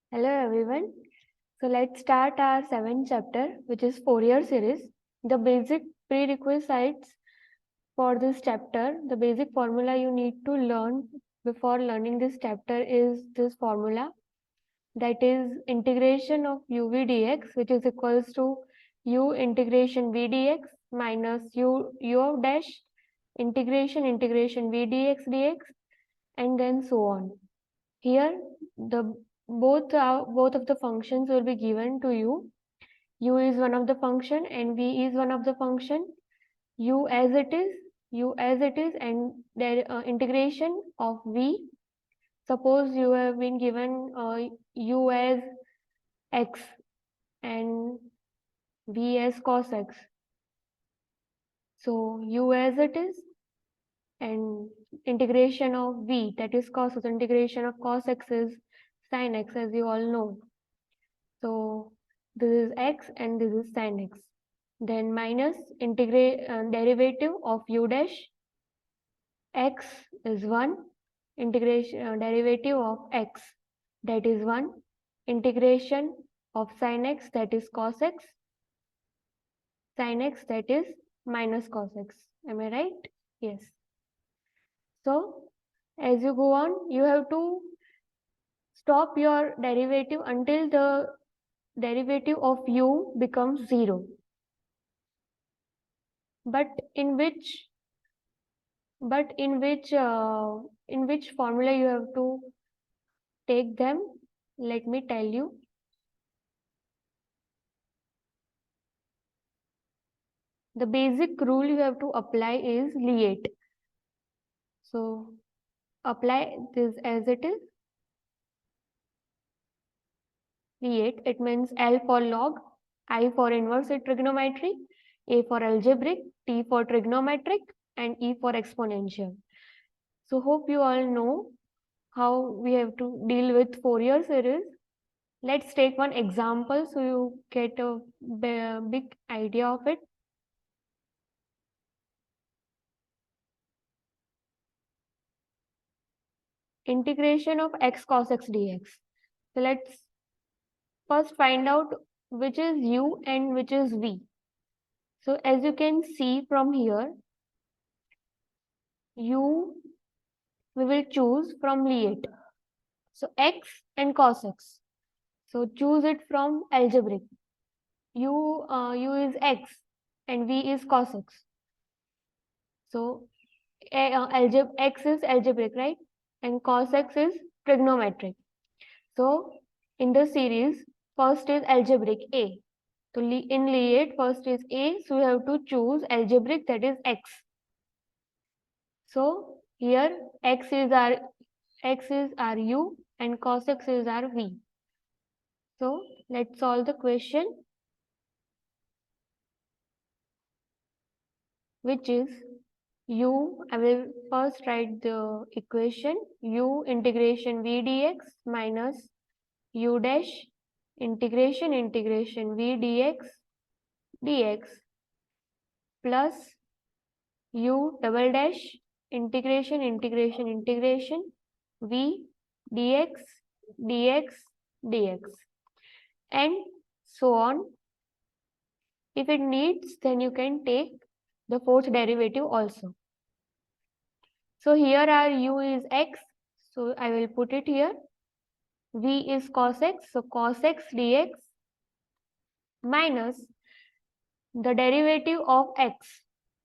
Hello everyone. So let's start our 7th chapter, which is Fourier series. The basic prerequisites for this chapter, the basic formula you need to learn before learning this chapter is this formula, that is integration of uv dx, which is equals to u integration v dx minus u of dash integration v dx, and then so on. Here, the both of the functions will be given to you. U is one of the function and V is one of the function. U as it is, and their integration of V. Suppose you have been given U as x and V as cos x. So U as it is, and integration of V, that is cos, so integration of cos x is sin x, as you all know. So this is x and this is sin x. Then minus derivative of u dash x is 1, integration derivative of x, that is 1, integration of sin x, that is cos x, sin x, that is minus cos x. Am I right? Yes. So as you go on, you have to stop your derivative until the derivative of u becomes 0. But in which formula you have to take them? Let me tell you. The basic rule you have to apply is liate. So apply this as it is. Liate, it means L for log, I for inverse trigonometry, A for algebraic, T for trigonometric, and E for exponential. So hope you all know how we have to deal with Fourier series. Let's take one example so you get a big idea of it. Integration of x cos x dx. So let's first find out which is u and which is v. So as you can see from here, u we will choose from liate. So x and cos x. So choose it from algebraic. U is x and v is cos x. So x is algebraic, right? And cos x is trigonometric. So in the series, first is algebraic A. So in liate, first is A, so we have to choose algebraic, that is x. So here x is our u and cos x is our v. So let's solve the question, which is u. I will first write the equation, u integration v dx minus u dash integration v dx plus u double dash integration v dx and so on. If it needs, then you can take the fourth derivative also. So here our u is x, so I will put it here. V is cos x, so cos x dx minus the derivative of x.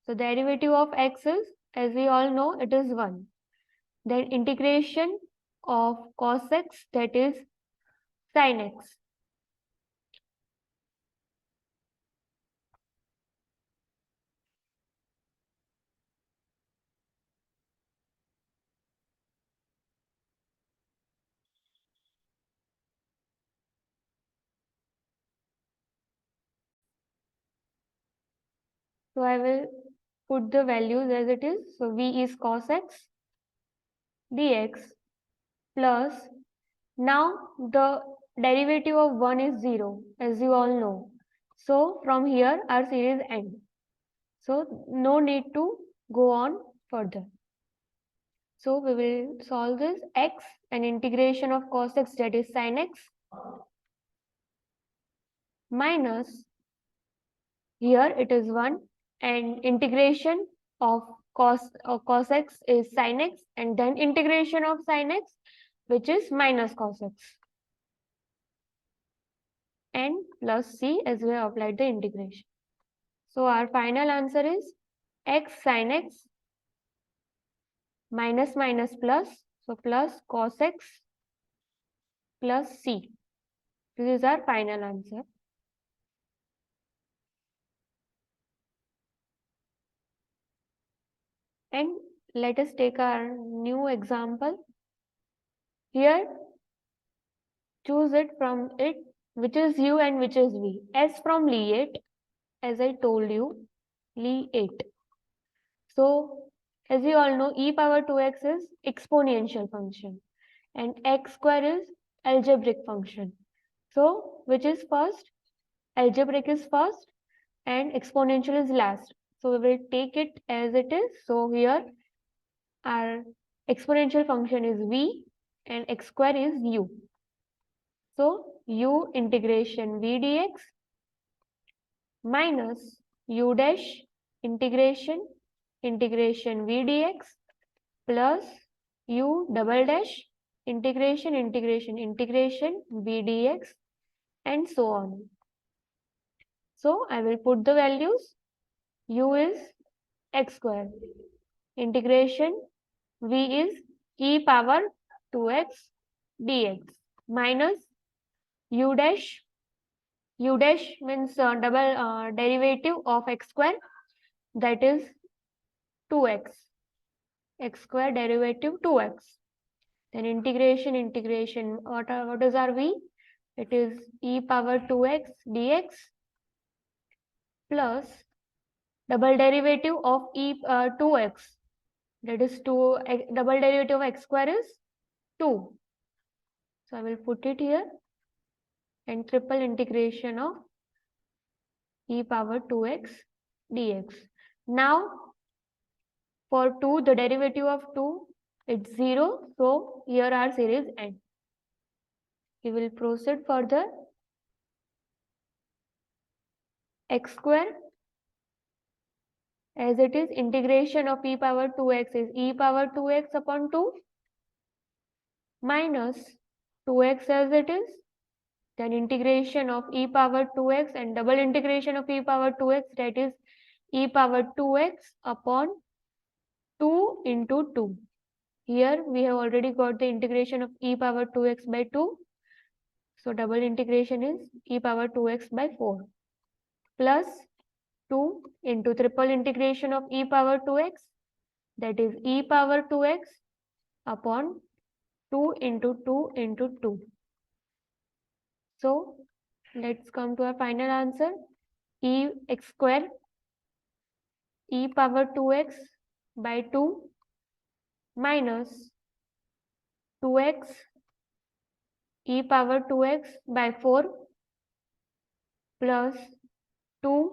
So derivative of x is, as we all know, it is 1. Then integration of cos x, that is sin x. So I will put the values as it is. So V is cos x dx plus, now the derivative of 1 is 0, as you all know. So from here our series ends. So no need to go on further. So we will solve this x and integration of cos x, that is sin x, minus, here it is 1, and integration of cos x is sin x, and then integration of sin x, which is minus cos x, and plus c as we have applied the integration. So our final answer is x sin x minus minus plus, so plus cos x plus c. This is our final answer. And let us take our new example. Here, choose it from it, which is u and which is v. S from Lie8, as I told you, Lie8. So, as you all know, e power 2x is exponential function, and x square is algebraic function. So, which is first? Algebraic is first, and exponential is last. So, we will take it as it is. So, here our exponential function is v and x square is u. So u integration v dx minus u dash integration v dx plus u double dash integration v dx, and so on. So I will put the values. U is x square, integration v is e power 2x dx minus u dash means double derivative of x square, that is 2x, x square derivative 2x, then integration, what is our v? It is e power 2x dx plus double derivative of 2x, that is 2, double derivative of x square is 2. So I will put it here, and triple integration of e power 2x dx. Now for 2, the derivative of 2, it's 0. So here our series ends. We will proceed further. X square, as it is, integration of e power 2x is e power 2x upon 2 minus 2x as it is, then integration of e power 2x and double integration of e power 2x, that is e power 2x upon 2 into 2. Here we have already got the integration of e power 2x by 2. So double integration is e power 2x by 4 plus 2 into triple integration of e power 2x, that is e power 2x upon 2 into 2 into 2. So let's come to our final answer. E x square e power 2x by 2 minus 2x e power 2x by 4 plus 2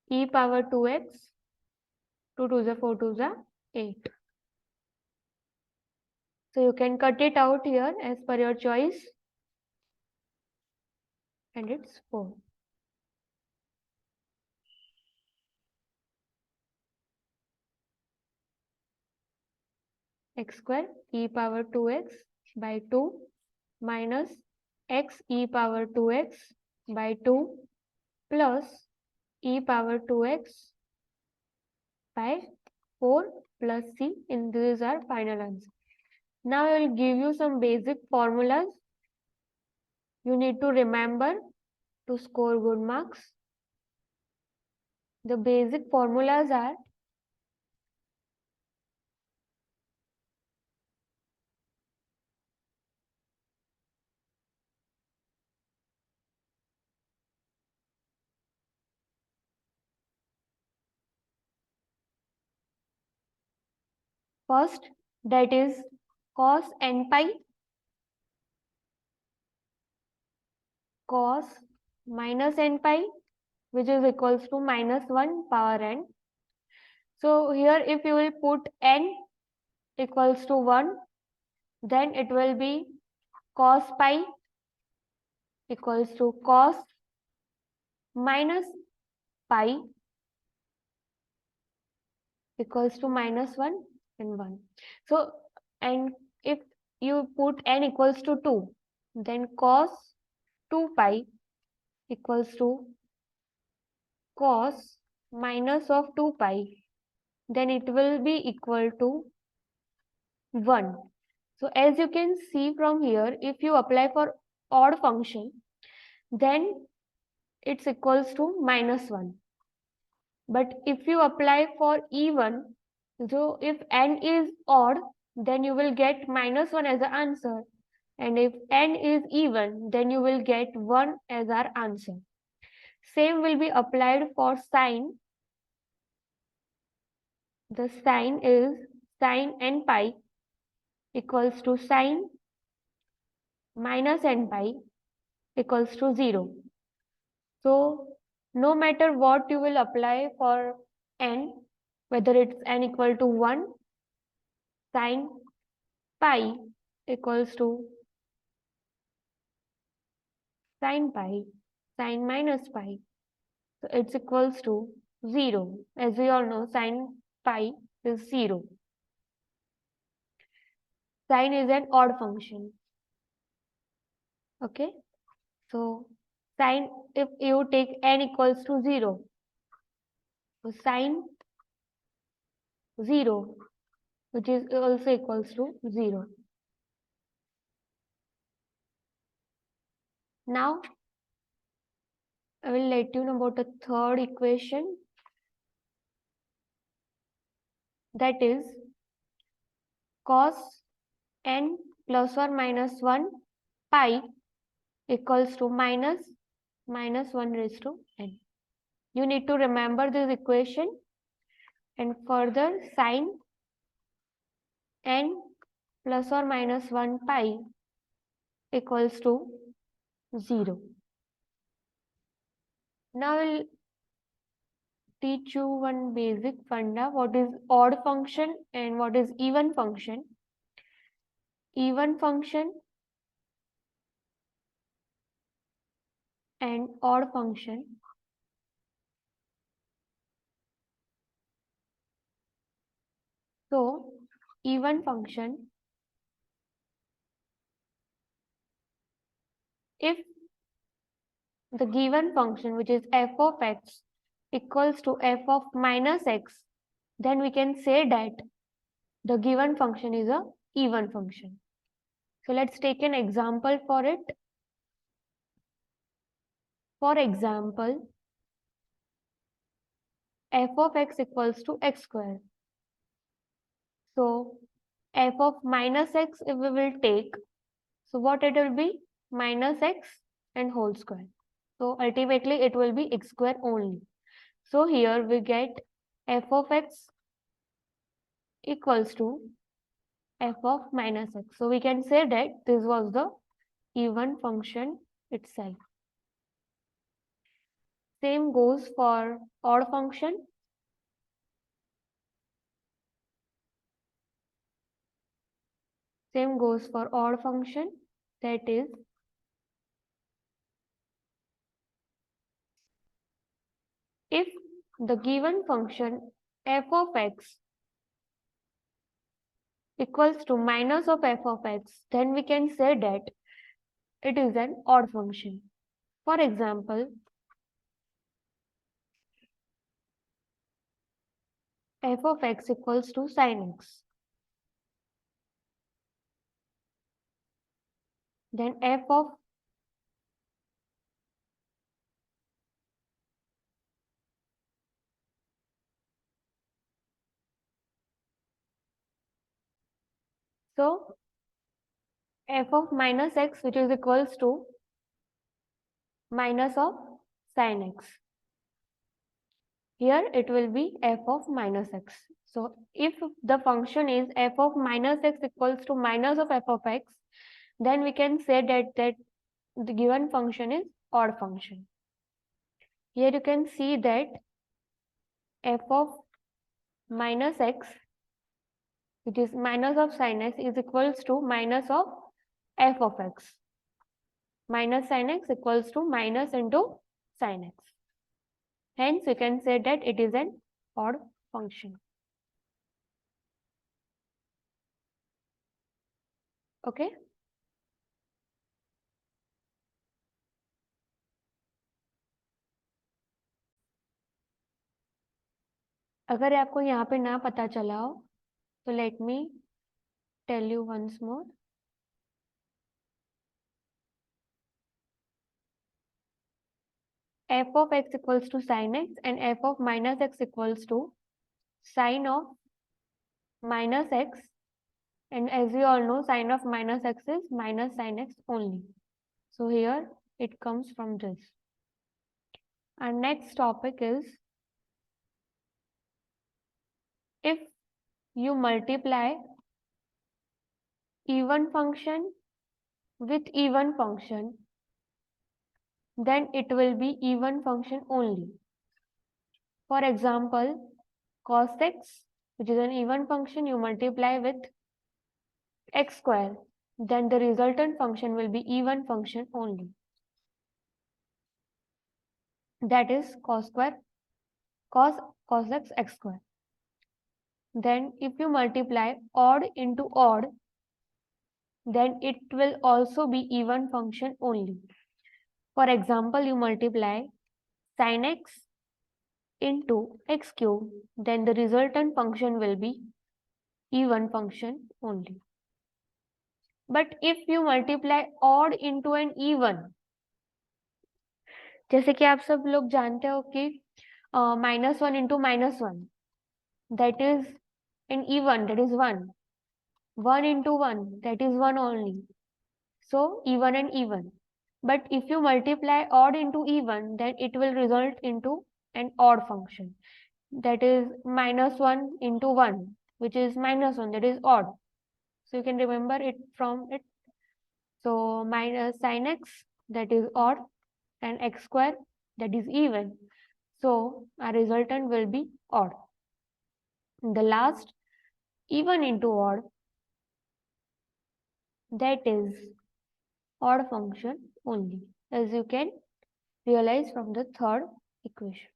e power 2x, 2 to the 4 to the 8. So you can cut it out here as per your choice, and it's 4. X square e power 2x by 2 minus x e power 2x by 2 plus e power 2x by 4 plus c, and this is our final answer. Now I will give you some basic formulas you need to remember to score good marks. The basic formulas are: first, that is cos n pi, cos minus n pi, which is equals to minus 1 power n. So here if you will put n equals to 1, then it will be cos pi equals to cos minus pi equals to minus 1 and 1. So, and if you put n equals to 2, then cos 2 pi equals to cos minus of 2 pi, then it will be equal to 1. So as you can see from here, if you apply for odd function, then it's equals to minus 1. But if you apply for even, so if n is odd, then you will get minus 1 as the answer. And if n is even, then you will get 1 as our answer. Same will be applied for sine. The sine is sine n pi equals to sine minus n pi equals to 0. So no matter what you will apply for n, whether it's n equal to 1, sine pi equals to sine pi, sine minus pi. So it's equals to 0. As we all know, sine pi is 0. Sine is an odd function. Okay. So sine, if you take n equals to 0, so sine 0, which is also equals to 0. Now I will let you know about the third equation, that is cos n plus or minus 1 pi equals to minus 1 raised to n. You need to remember this equation, and further sine n plus or minus 1 pi equals to 0. Now I will teach you one basic funda, what is odd function and what is even function. Even function and odd function. So even function, if the given function, which is f of x, equals to f of minus x, then we can say that the given function is a even function. So let's take an example for it. For example, f of x equals to x square. So f of minus x, if we will take, so what it will be? Minus x and whole square. So ultimately it will be x square only. So here we get f of x equals to f of minus x. So we can say that this was the even function itself. Same goes for odd function. Same goes for odd function, that is if the given function f of x equals to minus of f of x, then we can say that it is an odd function. For example, f of x equals to sin x. Then f of so f of minus x, which is equals to minus of sin x. Here it will be f of minus x. So if the function is f of minus x equals to minus of f of x, then we can say that the given function is odd function. Here you can see that f of minus x, which is minus of sin x, is equals to minus of f of x. minus sin x equals to minus into sin x. Hence, we can say that it is an odd function. Okay. अगर आपको यहाँ पे ना पता चला हो तो let me tell you once more. F of x equals to sin x and f of minus x equals to sin of minus x, and as we all know, sin of minus x is minus sin x only. So here it comes from this. Our next topic is, if you multiply even function with even function, then it will be even function only. For example, cos x, which is an even function, you multiply with x square, then the resultant function will be even function only. That is cos square, cos x x square. Then if you multiply odd into odd, then it will also be even function only. For example, you multiply sin x into x cube, then the resultant function will be even function only. But if you multiply odd into an even, जैसे कि आप सब लोग जानते हो कि -1 into -1, that is an even, that is 1. 1 into 1, that is 1 only. So even and even. But if you multiply odd into even, then it will result into an odd function. That is -1 into 1, which is -1, that is odd. So you can remember it from it. So minus sin x, that is odd, and x square, that is even. So our resultant will be odd. The last, even into odd, that is odd function only, as you can realize from the third equation.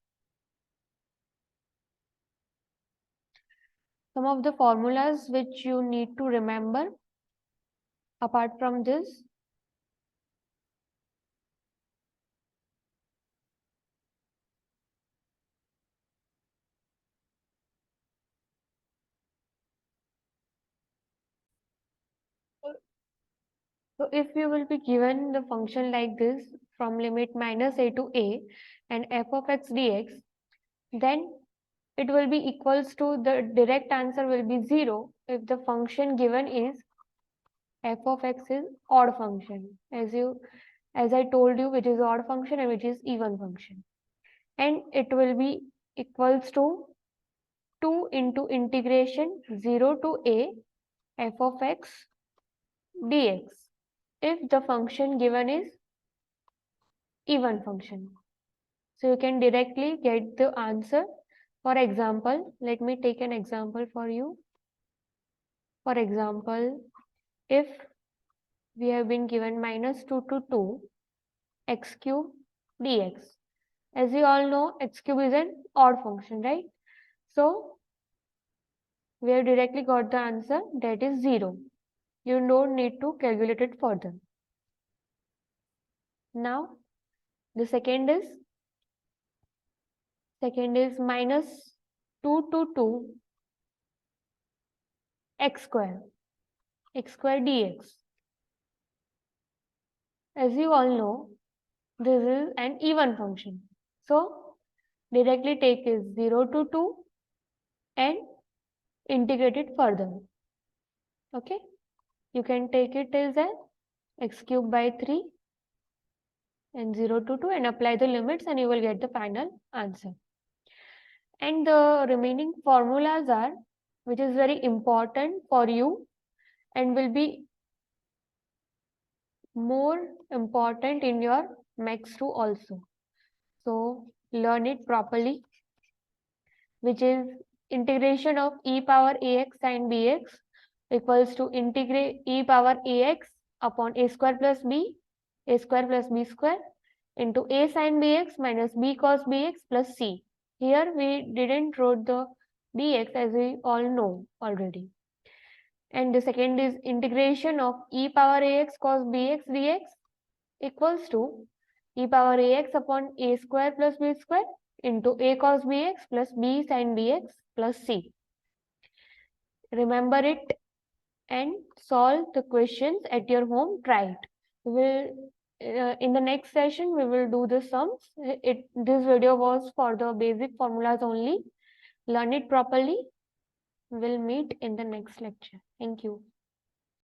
Some of the formulas which you need to remember apart from this. So if you will be given the function like this from limit -a to a and f of x dx, then it will be equals to, the direct answer will be 0 if the function given is f of x is odd function, as I told you, which is odd function and which is even function. And it will be equals to 2 into integration 0 to a f of x dx if the function given is even function. So you can directly get the answer. For example, let me take an example for you. For example, if we have been given -2 to 2 x cube dx. As you all know, x cube is an odd function, right? So we have directly got the answer, that is 0. You don't need to calculate it further. Now the second is -2 to 2 x square dx. As you all know, this is an even function. So directly take is 0 to 2 and integrate it further. Okay, you can take it as a x cube by 3 and 0 to 2 and apply the limits, and you will get the final answer. And the remaining formulas are, which is very important for you and will be more important in your Maths 2 also. So learn it properly, which is integration of e power ax sin bx equals to integrate e power ax upon a square plus b a square plus b square into a sin bx minus b cos bx plus c. Here we didn't wrote the dx as we all know already. And the second is integration of e power ax cos bx dx equals to e power ax upon a square plus b square into a cos bx plus b sin bx plus c. Remember it and solve the questions at your home. Try it. We will in the next session we will do the sums. This video was for the basic formulas only. Learn it properly. We'll meet in the next lecture. Thank you.